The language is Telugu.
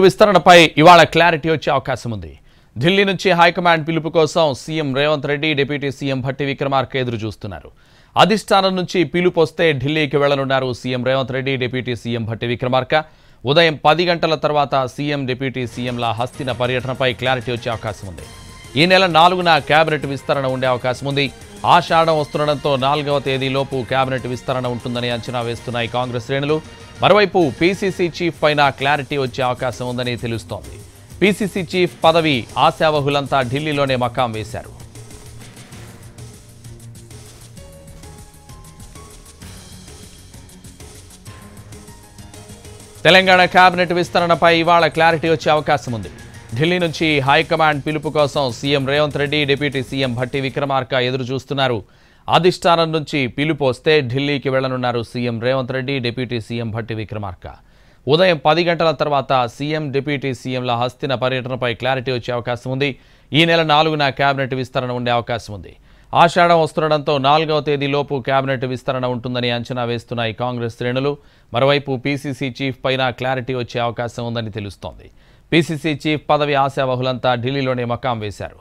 విస్తరణపై ఇవాళ క్లారిటీ వచ్చే అవకాశం ఉంది. ఢిల్లీ నుంచి హైకమాండ్ పిలుపు కోసం CM Revanth Reddy, deputy CM Bhatti Vikramarka ఎదురు చూస్తున్నారు. అధిష్టానం నుంచి పిలుపు వస్తే ఢిల్లీకి వెళ్లనున్నారు CM Revanth Reddy, deputy CM Bhatti Vikramarka. ఉదయం 10 గంటల తర్వాత సీఎం, డిప్యూటీ సీఎంల హస్తిన పర్యటనపై క్లారిటీ వచ్చే అవకాశం ఉంది. ఈ నెల 4న కేబినెట్ విస్తరణ ఉండే అవకాశం ఉంది. ఆషాఢం వస్తుండటంతో 4వ తేదీలోపు కేబినెట్ విస్తరణ ఉంటుందని అంచనా వేస్తున్నాయి కాంగ్రెస్ శ్రేణులు. మరోవైపు పీసీసీ చీఫ్ పైన క్లారిటీ వచ్చే అవకాశం ఉందని తెలుస్తోంది. పీసీసీ చీఫ్ పదవి ఆశావహులంతా ఢిల్లీలోనే మకాం వేశారు. తెలంగాణ కేబినెట్ విస్తరణపై ఇవాళ క్లారిటీ వచ్చే అవకాశం ఉంది. ఢిల్లీ నుంచి హైకమాండ్ పిలుపు కోసం CM Revanth Reddy, deputy CM Bhatti Vikramarka ఎదురు చూస్తున్నారు. అధిష్టానం నుంచి పిలుపు వస్తే ఢిల్లీకి వెళ్లనున్నారు CM Revanth Reddy, deputy CM Bhatti Vikramarka. ఉదయం 10 గంటల తర్వాత సీఎం, డిప్యూటీ సీఎంల హస్తిన పర్యటనపై క్లారిటీ వచ్చే అవకాశం ఉంది. ఈ నెల 4న కేబినెట్ విస్తరణ ఉండే అవకాశం ఉంది. ఆషాఢం వస్తుండటంతో 4వ తేదీలోపు కేబినెట్ విస్తరణ ఉంటుందని అంచనా వేస్తున్నాయి కాంగ్రెస్ శ్రేణులు. మరోవైపు పీసీసీ చీఫ్ పైన క్లారిటీ వచ్చే అవకాశం ఉందని తెలుస్తోంది. పీసీసీ చీఫ్ పదవి ఆశావహులంతా ఢిల్లీలోనే మకాం వేశారు.